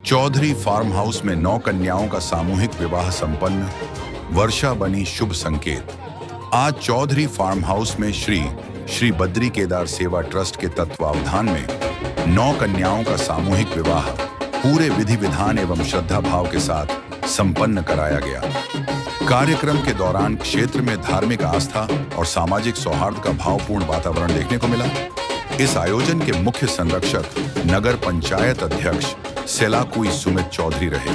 Chaudhary farm house में 9 कन्याओं का सामूहिक विवाह संपन्न, वर्षा बनी शुभ संकेत। आज चौधरी फार्म हाउस में श्री बद्री केदार सेवा ट्रस्ट के तत्वावधान में 9 कन्याओं का सामूहिक विवाह पूरे विधि विधान एवं श्रद्धा भाव के साथ संपन्न कराया गया। कार्यक्रम के दौरान क्षेत्र में धार्मिक आस्था और सामाजिक सौहार्द का भावपूर्ण वातावरण देखने को मिला। इस आयोजन के मुख्य संरक्षक नगर पंचायत अध्यक्ष सेलाकुई सुमित चौधरी रहे,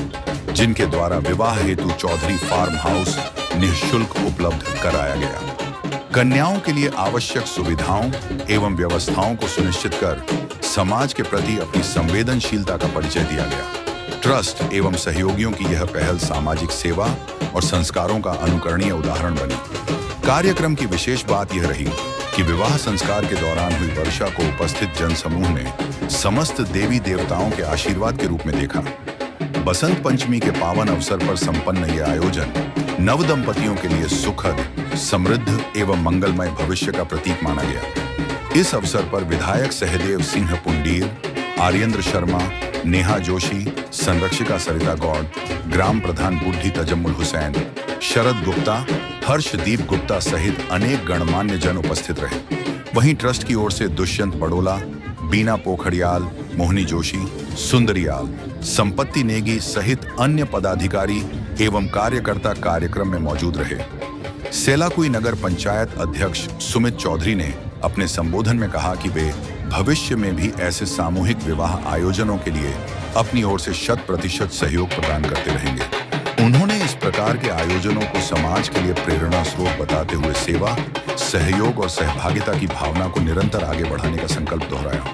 जिनके द्वारा विवाह हेतु चौधरी फार्म हाउस निःशुल्क उपलब्ध कराया गया। कन्याओं के लिए आवश्यक सुविधाओं एवं व्यवस्थाओं को सुनिश्चित कर समाज के प्रति अपनी संवेदनशीलता का परिचय दिया गया। ट्रस्ट एवं सहयोगियों की यह पहल सामाजिक सेवा और संस्कारों का अनुकरणीय उदाहरण बनी। कार्यक्रम की विशेष बात यह रही कि विवाह संस्कार के दौरान हुई वर्षा को उपस्थित जनसमूह ने समस्त देवी देवताओं के आशीर्वाद के रूप में देखा। बसंत पंचमी के पावन अवसर पर संपन्न यह आयोजन नव दंपतियों के लिए सुखद, समृद्ध एवं मंगलमय भविष्य का प्रतीक माना गया। इस अवसर पर विधायक सहदेव सिंह पुंडीर, आर्येंद्र शर्मा, नेहा जोशी, संरक्षिका सरिता गौड़, ग्राम प्रधान बुढ़ी तजम्मुल हुसैन, शरद गुप्ता, हर्षदीप गुप्ता सहित अनेक गणमान्य जन उपस्थित रहे। वहीं ट्रस्ट की ओर से दुष्यंत बड़ोला, बीना पोखड़ियाल, मोहनी जोशी, सुंदरियाल, संपत्ति नेगी सहित अन्य पदाधिकारी एवं कार्यकर्ता कार्यक्रम में मौजूद रहे। सेलाकुई नगर पंचायत अध्यक्ष सुमित चौधरी ने अपने संबोधन में कहा कि वे भविष्य में भी ऐसे सामूहिक विवाह आयोजनों के लिए अपनी ओर से 100% सहयोग प्रदान करते रहेंगे। उन्होंने इस प्रकार के आयोजनों को समाज के लिए प्रेरणा स्रोत बताते हुए सेवा, सहयोग और सहभागिता की भावना को निरंतर आगे बढ़ाने का संकल्प दोहराया।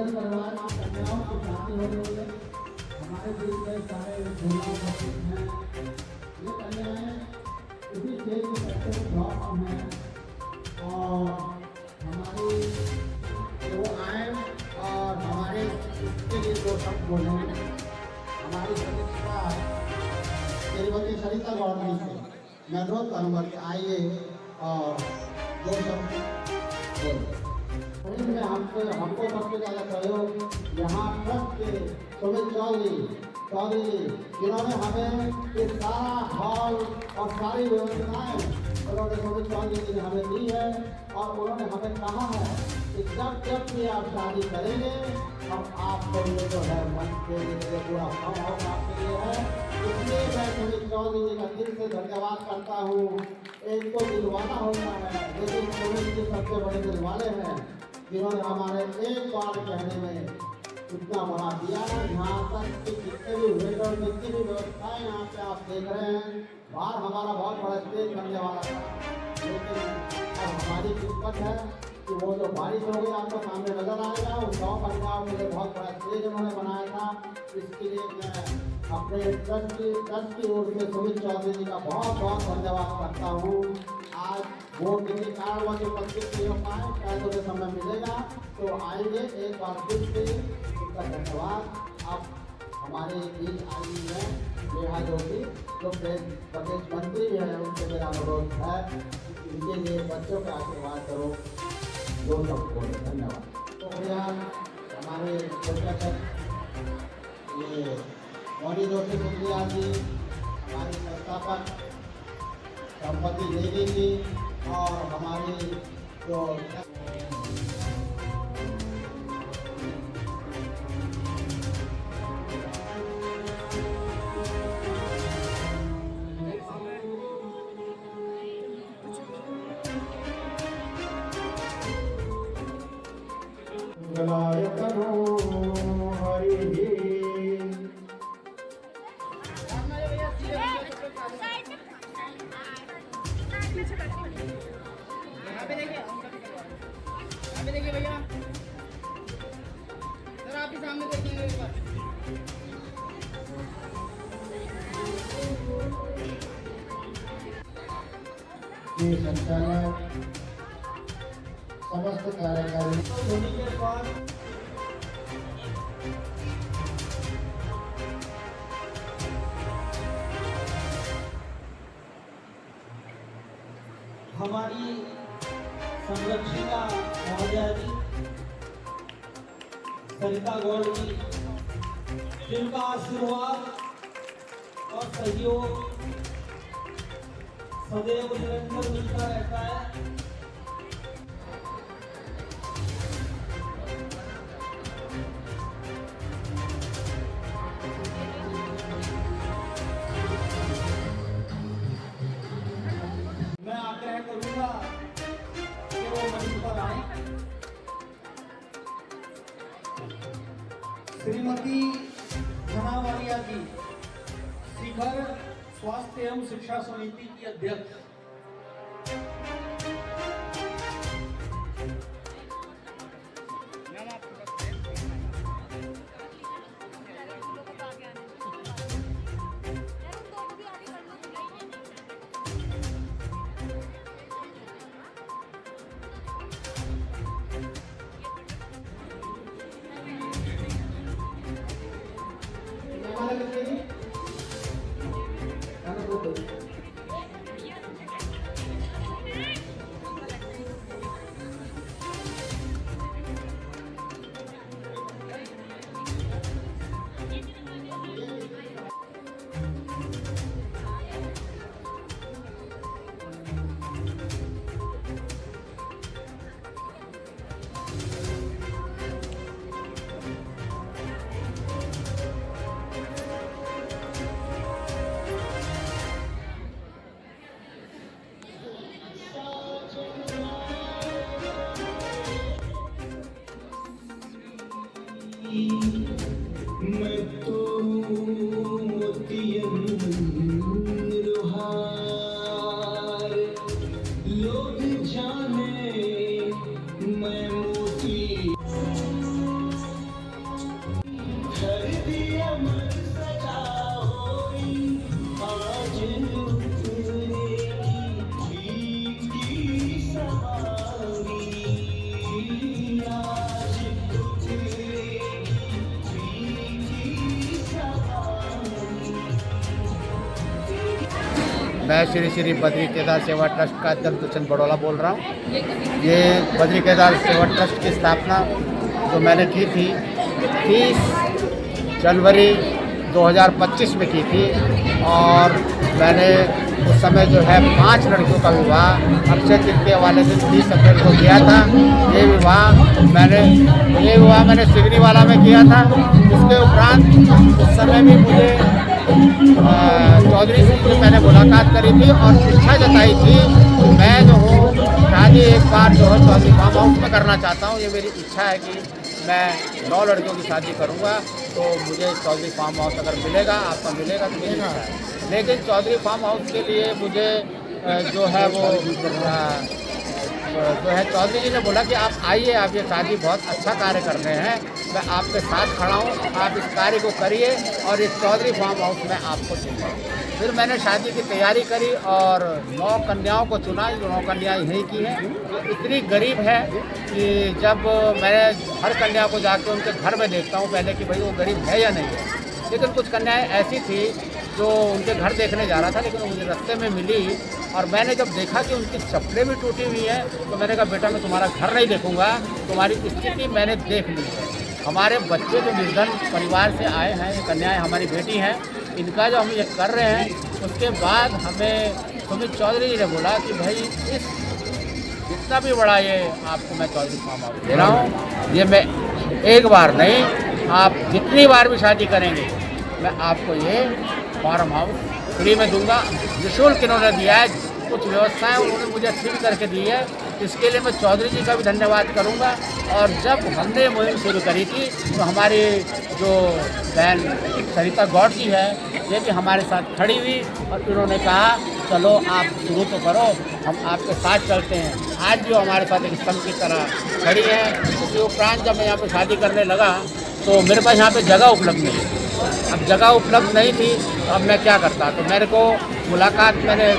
परिवार की कन्याओं की शादी हो रही है। हमारे बीच में सारे गुरुओं हैं। ये कन्याएं इसी स्टेज में करते हुए जॉब में हैं और हमारी वो आए और हमारे इसके लिए दो शब्द बोले। हमारी सदस्यता श्रीमती सरिता गौड़ जी से मैं अनुरोध करूँगा कि आइए और दो शब्द बोलें। में हमको सबसे ज़्यादा सहयोग यहाँ ट्रस्ट के सुमित चौधरी जिन्होंने हमें ये सारा हॉल और सारी व्यवस्थाएं उन्होंने सुमित चौधरी जी ने हमें दी है और उन्होंने हमें कहा है कि जब भी आप शादी करेंगे हम आपको ये जो है मन के लिए पूरा फॉर्म हाउस आपके लिए है। इसलिए मैं सुमित चौधरी जी का दिल से धन्यवाद करता हूँ। इनको दिलवाना होता है, लेकिन सुमित जी सबसे बड़े दिलवाले हैं जिन्होंने हमारे एक बार कहने में इतना बना दिया है। यहाँ तक कि जितने भी वेट और जितनी भी व्यवस्थाएं यहाँ पे आप देख रहे हैं, बाहर हमारा बहुत बड़ा स्टेज बनने वाला था, लेकिन अब हमारी किस्मत है कि वो जो बारिश हो गई आपको सामने नजर आएगा, उन गाँव पंजाब के लिए बहुत बड़ा स्टेज उन्होंने बनाया था। इसके लिए मैं अपने ट्रस्ट की ओर से सुमित चौधरी जी का बहुत बहुत धन्यवाद करता हूँ। आज वो किसी कारणवश उपस्थित नहीं हो पाए, शायद उन्हें समय मिलेगा तो आएंगे। एक बार फिर से उनका धन्यवाद। अब हमारे बीच आई है नेहा जोशी, जो प्रदेश मंत्री भी है, उनसे मेरा अनुरोध है कि इनके लिए बच्चों का आशीर्वाद करो। दो सबको धन्यवाद। शुक्रिया हमारे ये मौनी जोशी शुक्रिया जी, हमारे संस्थापक संपत्ति देवी जी, और हमारी जो देखिए भैया, सर आप ही सामने देखिए एक बार। ये संचालक समस्त कार्यकारी होने के बाद हमारी संरक्षिका महोदया जी, सरिता गौड़ जी, जिनका आशीर्वाद और सहयोग सदैव निरंतर मिलता रहता है। मैं आग्रह करूंगा कि वो मंच पर आए। श्रीमती धनावालिया जी, शिखर स्वास्थ्य एवं शिक्षा समिति की अध्यक्ष। मैं तो मोतियन रुहार, लोग जाने मैं मोती कर दिया मन सजा होई, आज की सवारी, आज मैं श्री श्री बद्री केदार सेवा ट्रस्ट का अध्यक्ष दुष्यंत बड़ौला बोल रहा हूँ। ये बद्री केदार सेवा ट्रस्ट की स्थापना जो मैंने की थी 30 जनवरी 2025 में की थी, और मैंने उस समय जो है 5 लड़कियों का विवाह अक्षय तृतीया वाले दिन 30 अप्रैल को किया था। ये विवाह मैंने सिगरीवाला में किया था। इसके उपरांत उस समय भी मुझे चौधरी जी से मैंने मुलाकात करी थी और इच्छा जताई थी कि मैं जो हूँ शादी एक बार जो है चौधरी फार्म हाउस में करना चाहता हूँ। ये मेरी इच्छा है कि मैं 9 लड़कियों की शादी करूँगा, तो मुझे चौधरी फार्म हाउस अगर मिलेगा, आपका मिलेगा तो मेरी इच्छा है। लेकिन चौधरी फार्म हाउस के लिए मुझे जो है वो जो है चौधरी जी ने बोला कि आप आइए, आप ये शादी बहुत अच्छा कार्य कर रहे हैं, मैं आपके साथ खड़ा हूँ, आप इस कार्य को करिए और इस चौधरी फार्म हाउस में आपको चुना। फिर मैंने शादी की तैयारी करी और 9 कन्याओं को चुना। जो 9 कन्याएँ यहीं की हैं, वो इतनी गरीब है कि जब मैंने हर कन्या को जाकर उनके घर में देखता हूँ पहले कि भाई वो गरीब है या नहीं है। लेकिन कुछ कन्याएँ ऐसी थी जो उनके घर देखने जा रहा था, लेकिन वो मुझे रास्ते में मिली और मैंने जब देखा कि उनकी चप्पलें भी टूटी हुई हैं, तो मैंने कहा बेटा मैं तुम्हारा घर नहीं देखूंगा, तुम्हारी स्थिति मैंने देख ली है। हमारे बच्चे जो निर्धन परिवार से आए हैं, ये कन्याएँ हमारी बेटी हैं, इनका जो हम ये कर रहे हैं, उसके बाद हमें सुमित चौधरी जी ने बोला कि भाई इस जितना भी बड़ा ये आपको मैं चौधरी फार्म हाउस दे रहा हूँ, ये मैं एक बार नहीं, आप जितनी बार भी शादी करेंगे मैं आपको ये फार्म हाउस फ्री में दूंगा। निःशुल्क इन्होंने दिया है, कुछ व्यवस्थाएं उन्होंने मुझे अच्छी भी करके दी है, इसके लिए मैं चौधरी जी का भी धन्यवाद करूंगा। और जब हमने ये मुहिम शुरू करी थी तो हमारी जो बहन सरिता गौड़ जी है, ये भी हमारे साथ खड़ी हुई और इन्होंने कहा चलो आप शुरू तो करो, हम आपके साथ चलते हैं। आज जो हमारे साथ एक स्तंभ की तरह खड़ी है, क्योंकि उपरांत जब मैं यहाँ पर शादी करने लगा तो मेरे पास यहाँ पर जगह उपलब्ध नहीं थी। अब जगह उपलब्ध नहीं थी तो अब मैं क्या करता, तो मेरे को मुलाकात मैंने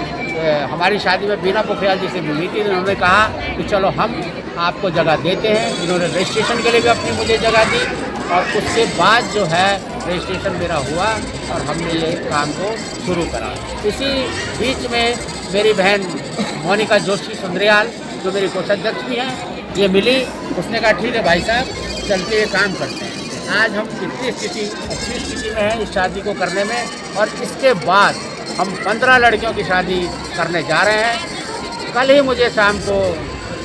हमारी शादी में बीना पोखरियाल जी से मिली थी। उन्होंने कहा कि चलो हम आपको जगह देते हैं। इन्होंने रजिस्ट्रेशन के लिए भी अपनी मुझे जगह दी और उसके बाद जो है रजिस्ट्रेशन मेरा हुआ और हमने ये काम को शुरू करा। इसी बीच में मेरी बहन मोनिका जोशी सुंदरियाल, जो मेरी कोषाध्यक्ष भी हैं, ये मिली। उसने कहा ठीक है भाई साहब, चल के ये काम करते हैं। आज हम इतनी अच्छी स्थिति में हैं इस शादी को करने में, और इसके बाद हम 15 लड़कियों की शादी करने जा रहे हैं। कल ही मुझे शाम को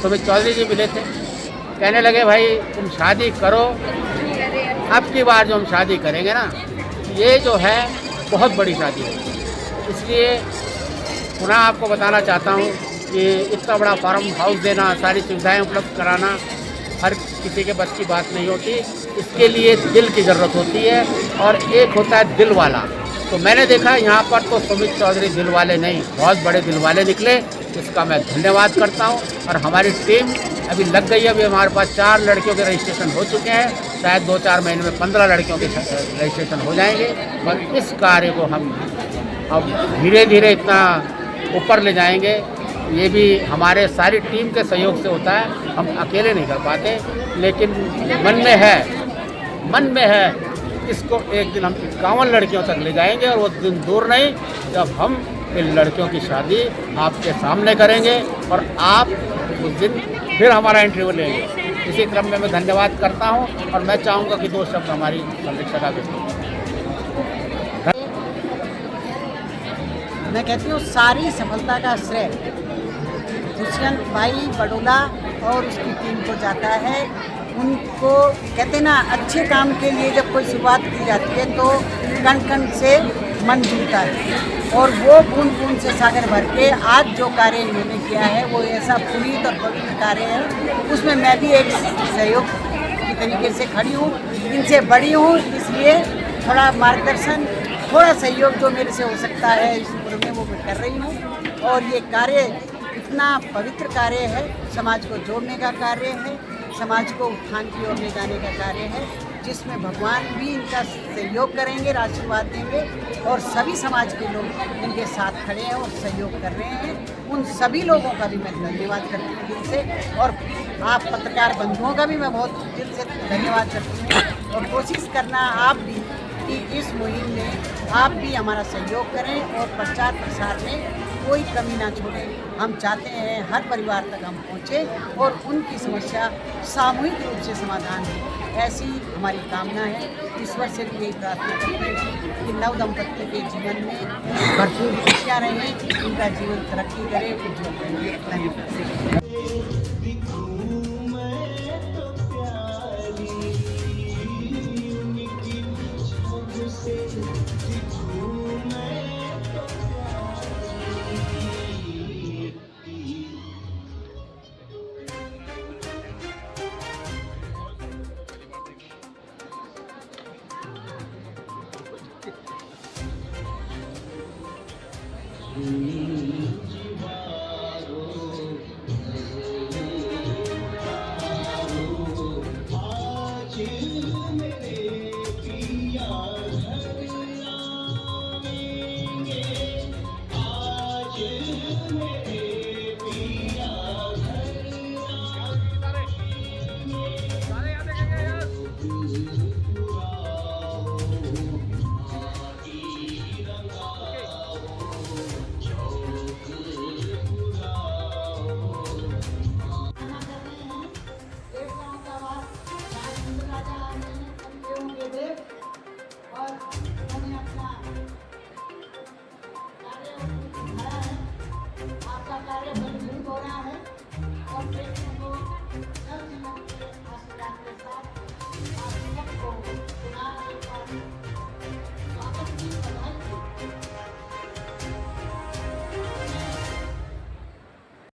सुमित चौधरी जी मिले थे, कहने लगे भाई तुम शादी करो, अब की बार जो हम शादी करेंगे ना, ये जो है बहुत बड़ी शादी है। इसलिए पुनः आपको बताना चाहता हूँ कि इतना बड़ा फार्म हाउस देना, सारी सुविधाएं उपलब्ध कराना हर किसी के बस की बात नहीं होती। इसके लिए दिल की ज़रूरत होती है और एक होता है दिल वाला। तो मैंने देखा यहाँ पर तो सुमित चौधरी दिल वाले नहीं, बहुत बड़े दिल वाले निकले, इसका मैं धन्यवाद करता हूँ। और हमारी टीम अभी लग गई है, अभी हमारे पास 4 लड़कियों के रजिस्ट्रेशन हो चुके हैं, शायद 2-4 महीने में 15 लड़कियों के रजिस्ट्रेशन हो जाएंगे। और इस कार्य को हम अब धीरे धीरे इतना ऊपर ले जाएंगे, ये भी हमारे सारी टीम के सहयोग से होता है, हम अकेले नहीं कर पाते। लेकिन मन में है इसको एक दिन हम 51 लड़कियों तक ले जाएंगे, और वो दिन दूर नहीं जब हम इन लड़कियों की शादी आपके सामने करेंगे और आप उस दिन फिर हमारा इंटरव्यू लेंगे। इसी क्रम में मैं धन्यवाद करता हूं और मैं चाहूँगा कि 2 शब्द हमारी संरक्षका भी। मैं कहती हूँ सारी सफलता का श्रेय दुष्यंत भाई बडोला और उसकी टीम को जाता है। उनको कहते ना, अच्छे काम के लिए जब कोई शुरुआत की जाती है तो कण कण से मन जुड़ता है, और वो बूंद बूंद से सागर भर के आज जो कार्य इन्होंने किया है वो ऐसा पुनीत और पवित्र कार्य है। उसमें मैं भी एक सहयोग की तरीके से खड़ी हूँ, इनसे बड़ी हूँ, इसलिए थोड़ा मार्गदर्शन, थोड़ा सहयोग जो मेरे से हो सकता है इस उम्र में वो मैं कर रही हूँ। और ये कार्य इतना पवित्र कार्य है, समाज को जोड़ने का कार्य है, समाज को उत्थान की ओर ले जाने का कार्य है, जिसमें भगवान भी इनका सहयोग करेंगे, आशीर्वाद देंगे, और सभी समाज के लोग इनके साथ खड़े हैं और सहयोग कर रहे हैं। उन सभी लोगों का भी मैं धन्यवाद करती हूँ दिल से, और आप पत्रकार बंधुओं का भी मैं बहुत दिल से धन्यवाद करती हूँ। और कोशिश करना आप भी कि इस मुहिम में आप भी हमारा सहयोग करें और प्रचार प्रसार में कोई कमी ना छोड़ें। हम चाहते हैं हर परिवार तक हम पहुँचें और उनकी समस्या सामूहिक रूप से समाधान हो, ऐसी हमारी कामना है। ईश्वर से भी यही प्रार्थना करते हैं कि नव दंपत्ति के जीवन में भरपूर खुशियाँ रहें, उनका जीवन तरक्की करे, उज्जवल रहे। धन्यवाद। नीली